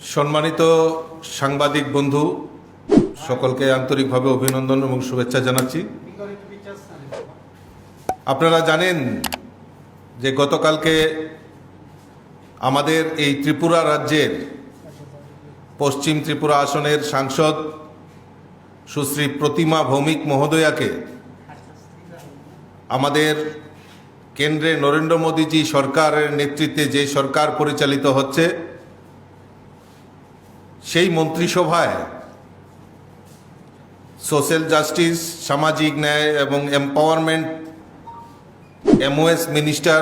সম্মানিত সাংবাদিক বন্ধু সকলকে আন্তরিকভাবে অভিনন্দন এবং শুভেচ্ছা জানাচ্ছি। আপনারা জানেন যে গতকালকে আমাদের এই ত্রিপুরা রাজ্যের পশ্চিম ত্রিপুরা আসনের সাংসদ সুশ্রী প্রতিমা ভৌমিক মহোদয়াকে আমাদের কেন্দ্রে নরেন্দ্র মোদীজি সরকারের নেতৃত্বে যে সরকার পরিচালিত হচ্ছে সেই মন্ত্রিসভায় সোশ্যাল জাস্টিস, সামাজিক ন্যায় এবং এম্পাওয়ারমেন্ট MOS মিনিস্টার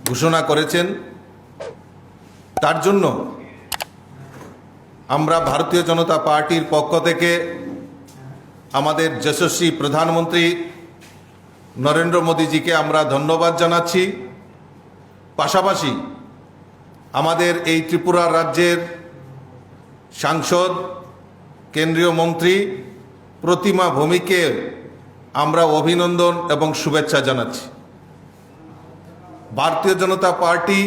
ঘোষণা করেছেন। তার জন্য আমরা ভারতীয় জনতা পার্টির পক্ষ থেকে আমাদের যশস্বী প্রধানমন্ত্রী নরেন্দ্র মোদীজিকে আমরা ধন্যবাদ জানাচ্ছি। পাশাপাশি আমাদের এই ত্রিপুরা রাজ্যের সাংসদ, কেন্দ্রীয় মন্ত্রী প্রতিমা ভৌমিককে আমরা অভিনন্দন এবং শুভেচ্ছা জানাচ্ছি। ভারতীয় জনতা পার্টি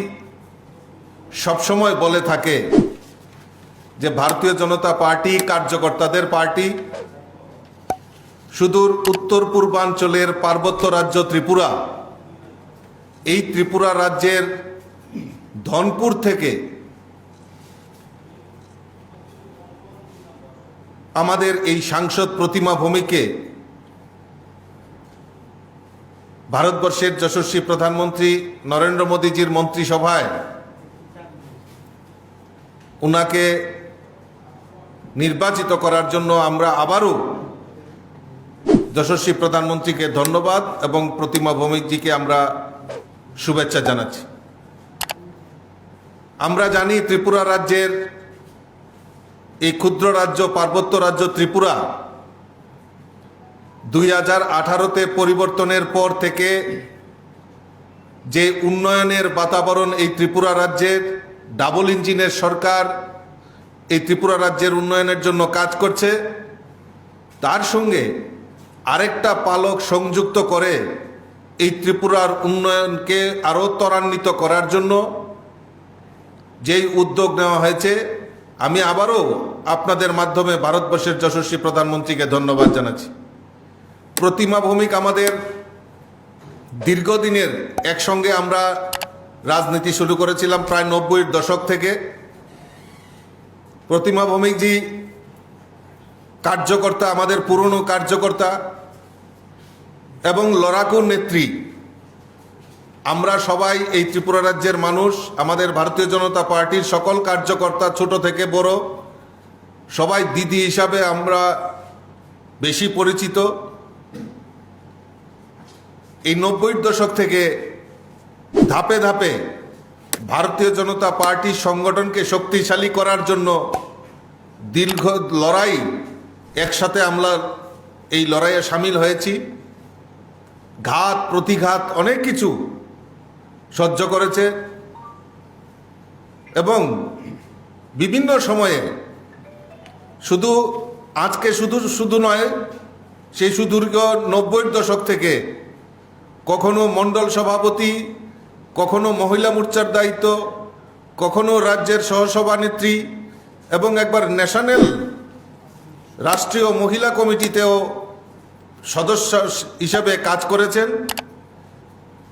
সবসময় বলে থাকে যে ভারতীয় জনতা পার্টি কার্যকর্তাদের পার্টি। সুদূর উত্তর পূর্বাঞ্চলের পার্বত্য রাজ্য ত্রিপুরা, এই ত্রিপুরা রাজ্যের ধনপুর থেকে আমাদের এই সাংসদ প্রতিমা ভৌমিককে ভারতবর্ষের যশস্বী প্রধানমন্ত্রী নরেন্দ্র মোদীজির মন্ত্রিসভায় উনাকে নির্বাচিত করার জন্য আমরা আবারও যশস্বী প্রধানমন্ত্রীকে ধন্যবাদ এবং প্রতিমা ভৌমিকজিকে আমরা শুভেচ্ছা জানাচ্ছি। আমরা জানি ত্রিপুরা রাজ্যের এই ক্ষুদ্র রাজ্য, পার্বত্য রাজ্য ত্রিপুরা 2018-তে পরিবর্তনের পর থেকে যে উন্নয়নের বাতাবরণ এই ত্রিপুরা রাজ্যের, ডাবল ইঞ্জিনের সরকার এই ত্রিপুরা রাজ্যের উন্নয়নের জন্য কাজ করছে। তার সঙ্গে আরেকটা পালক সংযুক্ত করে এই ত্রিপুরার উন্নয়নকে আরও ত্বরান্বিত করার জন্য যেই উদ্যোগ নেওয়া হয়েছে, আমি আবারও আপনাদের মাধ্যমে ভারতবর্ষের যশস্বী প্রধানমন্ত্রীকে ধন্যবাদ জানাচ্ছি। প্রতিমা ভৌমিক আমাদের দীর্ঘদিনের, একসঙ্গে আমরা রাজনীতি শুরু করেছিলাম প্রায় 90-এর দশক থেকে। প্রতিমা ভৌমিকজি কার্যকর্তা, আমাদের পুরনো কার্যকর্তা এবং লড়াকু নেত্রী। আমরা সবাই এই ত্রিপুরা রাজ্যের মানুষ, আমাদের ভারতীয় জনতা পার্টির সকল কার্যকর্তা ছোট থেকে বড় সবাই দিদি হিসাবে আমরা বেশি পরিচিত। এই 90-এর দশক থেকে ধাপে ধাপে ভারতীয় জনতা পার্টির সংগঠনকে শক্তিশালী করার জন্য দীর্ঘ লড়াই, একসাথে আমরা এই লড়াইয়ে সামিল হয়েছি। ঘাত প্রতিঘাত অনেক কিছু সহ্য করেছে এবং বিভিন্ন সময়ে শুধু আজকে শুধু নয়, সেই সুদীর্ঘ 90-এর দশক থেকে কখনো মণ্ডল সভাপতি, কখনো মহিলা মোর্চার দায়িত্ব, কখনো রাজ্যের সহসভানেত্রী এবং একবার ন্যাশনাল রাষ্ট্রীয় মহিলা কমিটিতেও সদস্য হিসাবে কাজ করেছেন।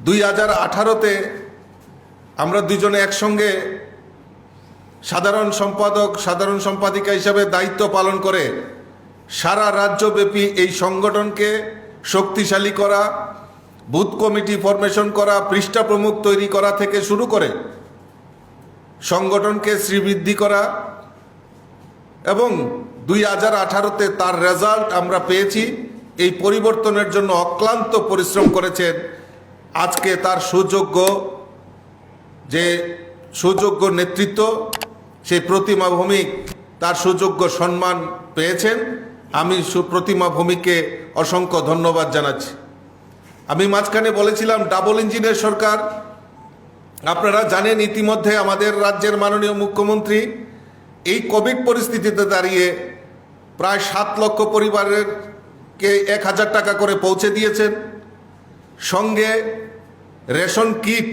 2018-তে আমরা দুজনে একসঙ্গে সাধারণ সম্পাদক, সাধারণ সম্পাদিকা হিসাবে দায়িত্ব পালন করে সারা রাজ্যব্যাপী এই সংগঠনকে শক্তিশালী করা, বুথ কমিটি ফরমেশন করা, পৃষ্ঠা প্রমুখ তৈরি করা থেকে শুরু করে সংগঠনকে শ্রীবৃদ্ধি করা এবং 2018-তে তার রেজাল্ট আমরা পেয়েছি। এই পরিবর্তনের জন্য অক্লান্ত পরিশ্রম করেছেন। আজকে তার সুযোগ্য নেতৃত্ব, সেই প্রতিমা ভৌমিক তার সুযোগ্য সম্মান পেয়েছেন। আমি প্রতিমা ভৌমিককে অসংখ্য ধন্যবাদ জানাচ্ছি। আমি মাঝখানে বলেছিলাম ডাবল ইঞ্জিনের সরকার। আপনারা জানেন ইতিমধ্যে আমাদের রাজ্যের মাননীয় মুখ্যমন্ত্রী এই কোভিড পরিস্থিতিতে দাঁড়িয়ে প্রায় 7 লক্ষ পরিবারেরকে 1000 টাকা করে পৌঁছে দিয়েছেন। সঙ্গে রেশন কিট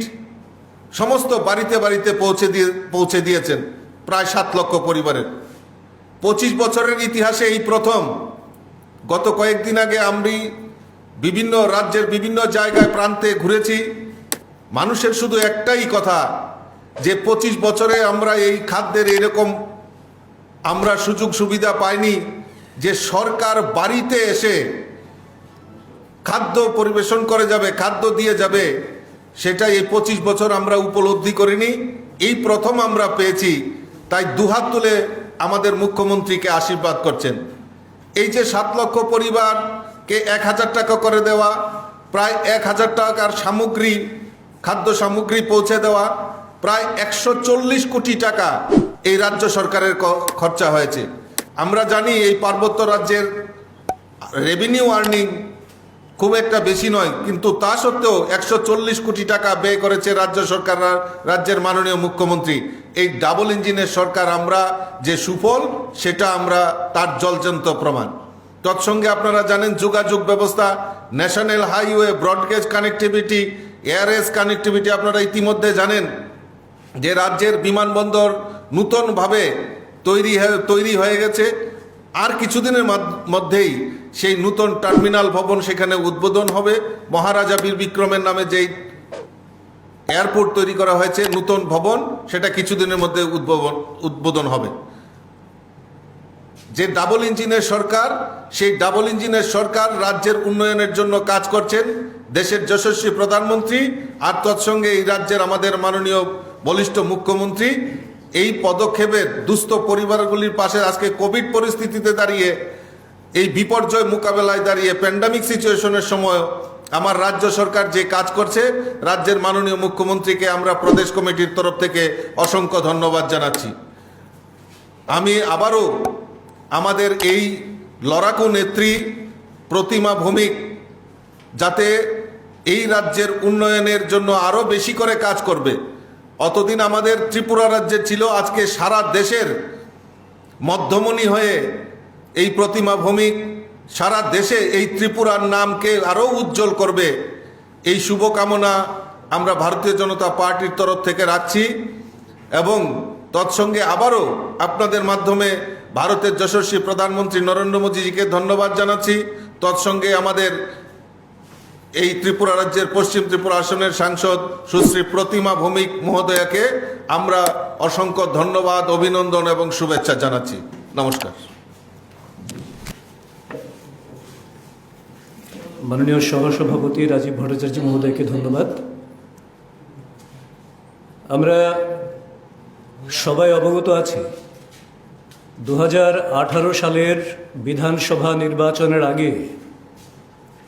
সমস্ত বাড়িতে বাড়িতে পৌঁছে দিয়েছেন। প্রায় 7 লক্ষ পরিবারের। 25 বছরের ইতিহাসে এই প্রথম। গত কয়েকদিন আগে আমি বিভিন্ন রাজ্যের বিভিন্ন জায়গায় প্রান্তে ঘুরেছি। মানুষের শুধু একটাই কথা যে 25 বছরে আমরা এই খাদ্যের এরকম আমরা সুযোগ সুবিধা পাইনি যে সরকার বাড়িতে এসে খাদ্য পরিবেশন করে যাবে, খাদ্য দিয়ে যাবে। সেটা এই 25 বছর আমরা উপলব্ধি করিনি, এই প্রথম আমরা পেয়েছি। তাই দুহাত তুলে আমাদের মুখ্যমন্ত্রীকে আশীর্বাদ করছেন। এই যে 7 লক্ষ পরিবারকে 1000 টাকা করে দেওয়া, প্রায় 1000 টাকার সামগ্রী, খাদ্য সামগ্রী পৌঁছে দেওয়া, প্রায় 140 কোটি টাকা এই রাজ্য সরকারের খরচা হয়েছে। আমরা জানি এই পার্বত্য রাজ্যের রেভিনিউ আর্নিং খুব একটা বেশি নয়, কিন্তু তা সত্ত্বেও 140 কোটি টাকা ব্যয় করেছে রাজ্য সরকার, রাজ্যের মাননীয় মুখ্যমন্ত্রী। এই ডাবল ইঞ্জিনের সরকার আমরা যে সুফল, সেটা আমরা তার জলজন্ত প্রমাণ। তৎসঙ্গে আপনারা জানেন যোগাযোগ ব্যবস্থা, national highway, broad gauge connectivity, Airways connectivity. আপনারা ইতিমধ্যে জানেন যে রাজ্যের বিমানবন্দর নূতনভাবে তৈরি হয়ে গেছে। আর কিছুদিনের মধ্যেই সেই নূতন টার্মিনাল ভবন সেখানে উদ্বোধন হবে। মহারাজা বীর বিক্রমের নামে যেই এয়ারপোর্ট তৈরি করা হয়েছে, নূতন ভবন, সেটা কিছুদিনের মধ্যে উদ্বোধন হবে। যে ডাবল ইঞ্জিনের সরকার, সেই ডাবল ইঞ্জিনের সরকার রাজ্যের উন্নয়নের জন্য কাজ করছেন দেশের যশস্বী প্রধানমন্ত্রী আর তৎসঙ্গে এই রাজ্যের আমাদের মাননীয় বলিষ্ঠ মুখ্যমন্ত্রী। এই পদক্ষেপের দুস্থ পরিবারগুলির পাশে আজকে কোভিড পরিস্থিতিতে দাঁড়িয়ে, এই বিপর্যয় মোকাবেলায় দাঁড়িয়ে, প্যান্ডামিক সিচুয়েশনের সময় আমার রাজ্য সরকার যে কাজ করছে, রাজ্যের মাননীয় মুখ্যমন্ত্রীকে আমরা প্রদেশ কমিটির তরফ থেকে অসংখ্য ধন্যবাদ জানাচ্ছি। আমি আবারও আমাদের এই লড়াকু নেত্রী প্রতিমা ভৌমিক যাতে এই রাজ্যের উন্নয়নের জন্য আরও বেশি করে কাজ করবে। অতদিন আমাদের ত্রিপুরা রাজ্যে ছিল, আজকে সারা দেশের মধ্যমণি হয়ে এই প্রতিমা ভৌমিক সারা দেশে এই ত্রিপুরার নামকে আরও উজ্জ্বল করবে। এই শুভকামনা আমরা ভারতীয় জনতা পার্টির তরফ থেকে রাখছি এবং তৎসঙ্গে আবারও আপনাদের মাধ্যমে ভারতের যশস্বী প্রধানমন্ত্রী নরেন্দ্র মোদীজিকে ধন্যবাদ জানাচ্ছি। তৎসঙ্গে আমাদের এই ত্রিপুরা রাজ্যের পশ্চিম ত্রিপুরা আসনের সাংসদ সুশ্রী প্রতিমা ভৌমিক মহোদয়াকে আমরা অসংখ্য ধন্যবাদ, অভিনন্দন এবং শুভেচ্ছা জানাচ্ছি। নমস্কার। মাননীয় সহসভাপতি রাজীব ভট্টাচার্য মহোদয়কে ধন্যবাদ। আমরা সবাই অবগত আছি 2018 সালের বিধানসভা নির্বাচনের আগে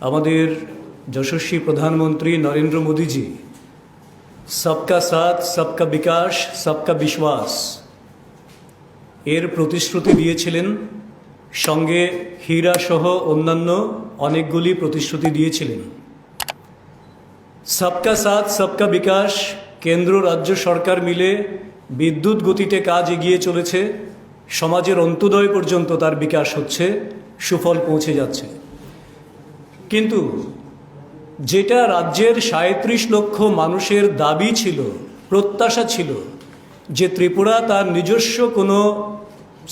আমাদের যশস্বী প্রধানমন্ত্রী নরেন্দ্র মোদীজি সবকা সাথ, সবকা বিকাশ, সবকা বিশ্বাস এর প্রতিশ্রুতি দিয়েছিলেন। সঙ্গে হীরা সহ অন্যান্য অনেকগুলি প্রতিশ্রুতি দিয়েছিলেন। সবকা সাথ, সবকা বিকাশ, কেন্দ্র রাজ্য সরকার মিলে বিদ্যুৎ গতিতে কাজ এগিয়ে চলেছে। সমাজের অন্ত্যুদয় পর্যন্ত তার বিকাশ হচ্ছে, সুফল পৌঁছে যাচ্ছে। কিন্তু যেটা রাজ্যের 37 লক্ষ মানুষের দাবি ছিল, প্রত্যাশা ছিল যে ত্রিপুরা তার নিজস্ব কোনো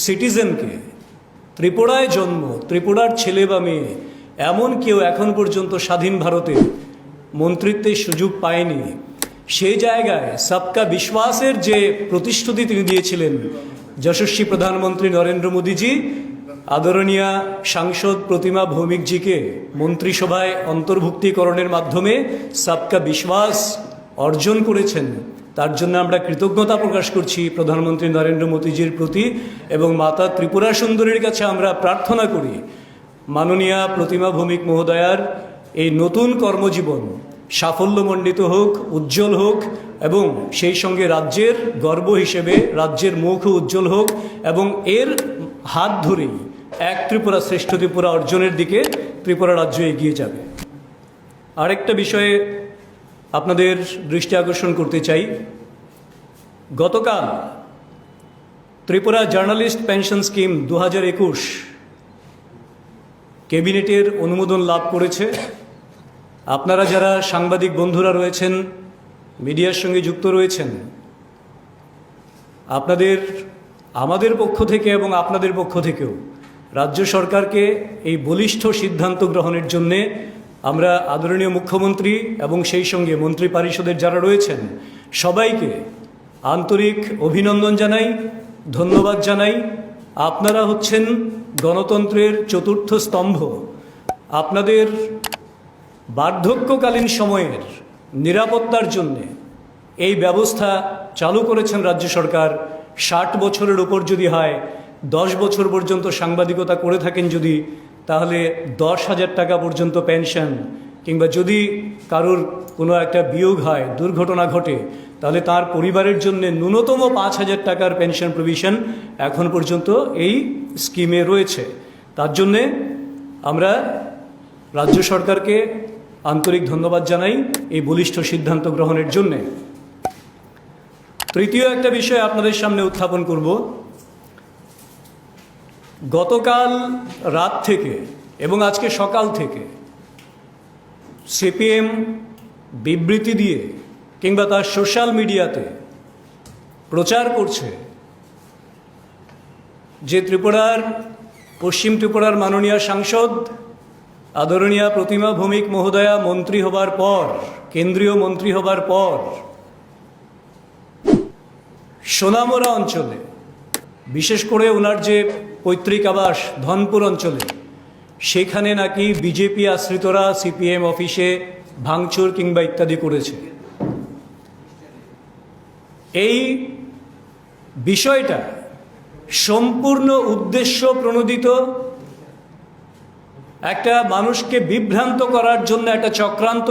সিটিজেনকে, ত্রিপুরায় জন্ম, ত্রিপুরার ছেলে বা মেয়ে এমন কেউ এখন পর্যন্ত স্বাধীন ভারতে মন্ত্রিত্বের সুযোগ পায়নি। সেই জায়গায় সবকা বিশ্বাসের যে প্রতিশ্রুতি তিনি দিয়েছিলেন যশস্বী প্রধানমন্ত্রী নরেন্দ্র মোদীজি আদরণীয়া সাংসদ প্রতিমা ভৌমিকজিকে মন্ত্রিসভায় অন্তর্ভুক্তিকরণের মাধ্যমে সবকা বিশ্বাস অর্জন করেছেন। তার জন্য আমরা কৃতজ্ঞতা প্রকাশ করছি প্রধানমন্ত্রী নরেন্দ্র মোদীজির প্রতি এবং মাতা ত্রিপুরা সুন্দরীর কাছে আমরা প্রার্থনা করি মাননীয়া প্রতিমা ভৌমিক মহোদয়ার এই নতুন কর্মজীবন সাফল্যমণ্ডিত হোক, উজ্জ্বল হোক এবং সেই সঙ্গে রাজ্যের গর্ব হিসেবে রাজ্যের মুখ উজ্জ্বল হোক এবং এর হাত ধরেই এক ত্রিপুরা শ্রেষ্ঠ ত্রিপুরা অর্জনের দিকে ত্রিপুরা রাজ্য এগিয়ে যাবে। আরেকটা বিষয়ে আপনাদের দৃষ্টি আকর্ষণ করতে চাই। গতকাল ত্রিপুরা জার্নালিস্ট পেনশন স্কিম 2021 ক্যাবিনেটের অনুমোদন লাভ করেছে। আপনারা যারা সাংবাদিক বন্ধুরা রয়েছেন, মিডিয়ার সঙ্গে যুক্ত রয়েছেন, আপনাদের আমাদের পক্ষ থেকে এবং আপনাদের পক্ষ থেকেও রাজ্য সরকারকে এই বলিষ্ঠ সিদ্ধান্ত গ্রহণের জন্যে আমরা আদরণীয় মুখ্যমন্ত্রী এবং সেই সঙ্গে মন্ত্রী পরিষদের যারা রয়েছেন সবাইকে আন্তরিক অভিনন্দন জানাই, ধন্যবাদ জানাই। আপনারা হচ্ছেন গণতন্ত্রের চতুর্থ স্তম্ভ। আপনাদের বার্ধক্যকালীন সময়ের নিরাপত্তার জন্যে এই ব্যবস্থা চালু করেছেন রাজ্য সরকার। 60 বছরের উপর যদি হয়, 10 বছর পর্যন্ত সাংবাদিকতা করে থাকেন যদি, তাহলে 10,000 টাকা পর্যন্ত পেনশন, কিংবা যদি কারোর কোনো একটা বিয়োগ হয়, দুর্ঘটনা ঘটে, তাহলে তার পরিবারের জন্য ন্যূনতম 5,000 টাকার পেনশন প্রভিশন এখন পর্যন্ত এই স্কিমে রয়েছে। তার জন্যে আমরা রাজ্য সরকারকে আন্তরিক ধন্যবাদ জানাই এই বলিষ্ঠ সিদ্ধান্ত গ্রহণের জন্যে। তৃতীয় একটা বিষয় আপনাদের সামনে উত্থাপন করব। গতকাল রাত থেকে এবং আজকে সকাল থেকে সিপিএম বিবৃতি দিয়ে কিংবা তার সোশ্যাল মিডিয়াতে প্রচার করছে যে পশ্চিম ত্রিপুরার মাননীয় সাংসদ আদরণীয়া প্রতিমা ভৌমিক মহোদয়া মন্ত্রী হবার পর, কেন্দ্রীয় মন্ত্রী হবার পর সোনামুড়া অঞ্চলে, বিশেষ করে ওনার যে পৈতৃক আবাস ধনপুর অঞ্চলে, সেখানে নাকি বিজেপি আশ্রিতরা সিপিএম অফিসে ভাঙচুর কিংবা ইত্যাদি করেছে। এই বিষয়টা সম্পূর্ণ উদ্দেশ্য প্রণোদিত, একটা মানুষকে বিভ্রান্ত করার জন্য একটা চক্রান্ত।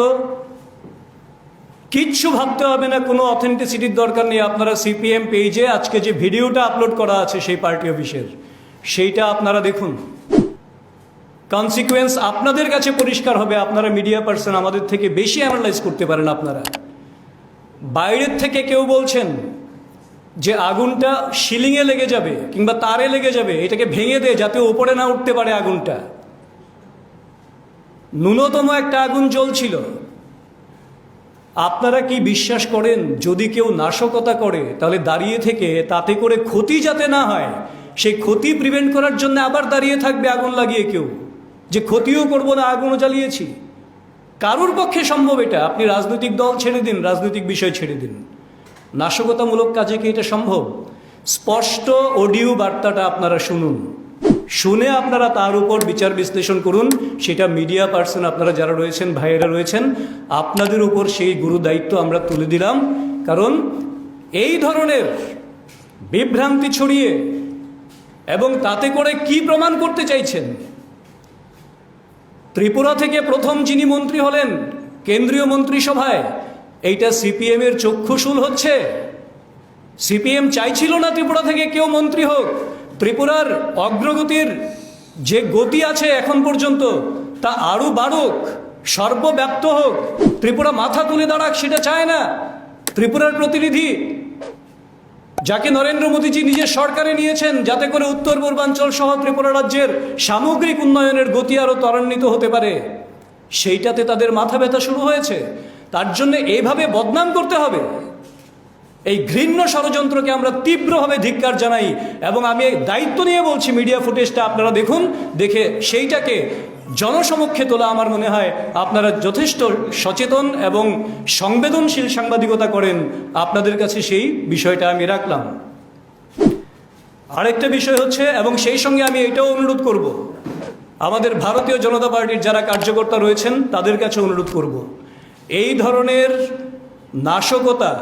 কিচ্ছু ভাবতে হবে না, কোনো অথেন্টিসিটির দরকার নেই। আপনারা সিপিএম পেজে আজকে যে ভিডিওটা আপলোড করা আছে সেই পার্টি অফিসের, সেইটা আপনারা দেখুন। কনসিকুয়েন্স আপনাদের কাছে পরিষ্কার হবে। আপনারা মিডিয়া পার্সন, আমাদের থেকে বেশি অ্যানালাইজ করতে পারেন আপনারা। বাইরের থেকে কেউ বলছেন যে আগুনটা সিলিংয়ে লেগে যাবে কিংবা তারে লেগে যাবে, এটাকে ভেঙে দে যাতে ওপরে না উঠতে পারে আগুনটা। ন্যূনতম একটা আগুন জ্বলছিল। আপনারা কি বিশ্বাস করেন যদি কেউ নাশকতা করে তাহলে দাঁড়িয়ে থেকে তাতে করে ক্ষতি যাতে না হয় সেই ক্ষতি প্রিভেন্ট করার জন্য আবার দাঁড়িয়ে থাকবে আগুন লাগিয়ে কেউ, যে ক্ষতিও করবো না, আগুনও জ্বালিয়েছি? কারোর পক্ষে সম্ভব এটা? আপনি রাজনৈতিক দল ছেড়ে দিন, রাজনৈতিক বিষয় ছেড়ে দিন, নাশকতামূলক কাজে কি এটা সম্ভব? স্পষ্ট অডিও বার্তাটা আপনারা শুনুন, শুনে আপনারা তার উপর বিচার বিশ্লেষণ করুন। সেটা মিডিয়া পার্সন আপনারা যারা রয়েছেন, ভাইয়েরা রয়েছেন, আপনাদের উপর সেই গুরু দায়িত্ব আমরা তুলে দিলাম। কারণ এই ধরনের বিভ্রান্তি ছড়িয়ে এবং তাতে করে কি প্রমাণ করতে চাইছেন? ত্রিপুরা থেকে প্রথম যিনি মন্ত্রী হলেন কেন্দ্রীয় মন্ত্রিসভায়, এইটা সিপিএম এর চক্ষুশূল হচ্ছে। সিপিএম চাইছিল না ত্রিপুরা থেকে কেউ মন্ত্রী হোক। ত্রিপুরার অগ্রগতির যে গতি আছে এখন পর্যন্ত তা আরও বাড়ুক, সর্বব্যাপ্ত হোক, ত্রিপুরা মাথা তুলে দাঁড়াক, সেটা চায় না। ত্রিপুরার প্রতিনিধি যাকে নরেন্দ্র মোদীজি নিজের সরকারে নিয়েছেন যাতে করে উত্তর পূর্বাঞ্চল সহ ত্রিপুরা রাজ্যের সামগ্রিক উন্নয়নের গতি আরও ত্বরান্বিত হতে পারে, সেইটাতে তাদের মাথা ব্যথা শুরু হয়েছে। তার জন্য এইভাবে বদনাম করতে হবে, এই ঘৃণ্য ষড়যন্ত্রকে আমরা তীব্রভাবে ধিক্কার জানাই। এবং আমি দায়িত্ব নিয়ে বলছি, মিডিয়া ফুটেজটা আপনারা দেখুন, দেখে সেইটাকে জনসমক্ষে তোলা আমার মনে হয় আপনারা যথেষ্ট সচেতন এবং সংবেদনশীল সাংবাদিকতা করেন। আপনাদের কাছে সেই বিষয়টা আমি রাখলাম। আরেকটা বিষয় হচ্ছে, এবং সেই সঙ্গে আমি এটাও অনুরোধ করব, আমাদের ভারতীয় জনতা পার্টির যারা কার্যকর্তা রয়েছেন তাদের কাছে অনুরোধ করব, এই ধরনের নাশকতা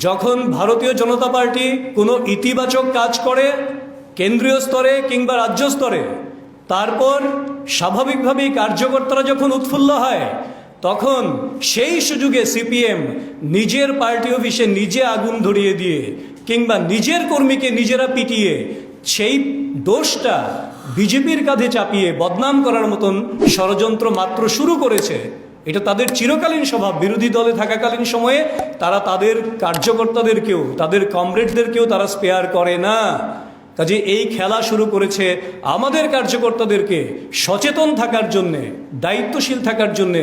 যখন ভারতীয় জনতা পার্টি কোনো ইতিবাচক কাজ করে কেন্দ্রীয় স্তরে কিংবা রাজ্য স্তরে, তারপর স্বাভাবিকভাবেই কার্যকর্তারা যখন উৎফুল্ল হয়, তখন সেই সুযোগে সিপিএম নিজের পার্টি অফিসে নিজে আগুন ধরিয়ে দিয়ে কিংবা নিজের কর্মীকে নিজেরা পিটিয়ে সেই দোষটা বিজেপির কাঁধে চাপিয়ে বদনাম করার মতন ষড়যন্ত্র মাত্র শুরু করেছে। এটা তাদের চিরকালীন স্বভাব। বিরোধী দলে থাকাকালীন সময়ে তারা তাদের কার্যকর্তাদেরকেও, তাদের কমরেডদেরকেও তারা স্পেয়ার করে না। কাজে এই খেলা শুরু করেছে। আমাদের কার্যকর্তাদেরকে সচেতন থাকার জন্যে, দায়িত্বশীল থাকার জন্যে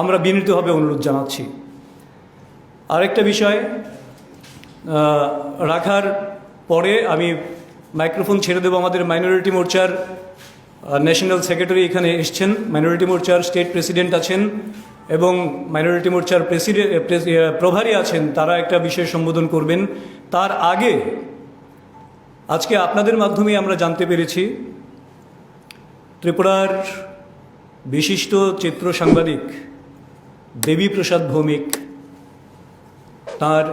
আমরা বিনীতভাবে অনুরোধ জানাচ্ছি। আরেকটা বিষয় রাখার পরে আমি মাইক্রোফোন ছেড়ে দেবো আমাদের মাইনরিটি মোর্চার ন্যাশনাল সেক্রেটারি এখানে এসছেন, মাইনরিটি মোর্চার স্টেট প্রেসিডেন্ট আছেন এবং মাইনরিটি মোর্চার প্রভারী আছেন, তারা একটা বিষয় সম্বোধন করবেন। তার আগে আজকে আপনাদের মাধ্যমে আমরা জানতে পেরেছি ত্রিপুরার বিশিষ্ট চিত্র সাংবাদিক দেবীপ্রসাদ ভৌমিক তার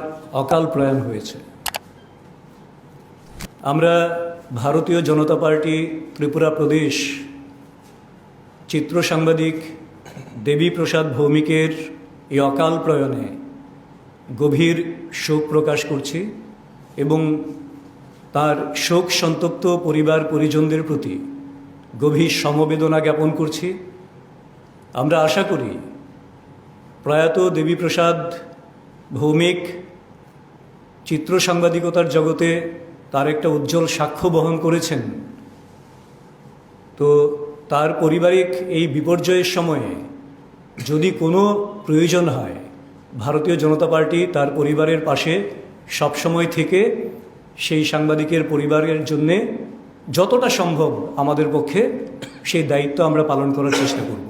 অকাল প্রয়াণ হয়েছে। আমরা ভারতীয় জনতা পার্টি ত্রিপুরা প্রদেশ চিত্র সাংবাদিক দেবীপ্রসাদ ভৌমিকের এই অকাল প্রয়াণে গভীর শোক প্রকাশ করছি এবং তার শোক সন্তপ্ত পরিবার পরিজনদের প্রতি গভীর সমবেদনা জ্ঞাপন করছি। আমরা আশা করি প্রয়াত দেবীপ্রসাদ ভৌমিক চিত্র সাংবাদিকতার জগতে তার একটা উজ্জ্বল সাক্ষ্য বহন করেছেন। তো তার পারিবারিক এই বিপর্যয়ের সময়ে যদি কোনো প্রয়োজন হয়, ভারতীয় জনতা পার্টি তার পরিবারের পাশে সবসময় থেকে সেই সাংবাদিকের পরিবারের জন্যে যতটা সম্ভব আমাদের পক্ষে সেই দায়িত্ব আমরা পালন করার চেষ্টা করব।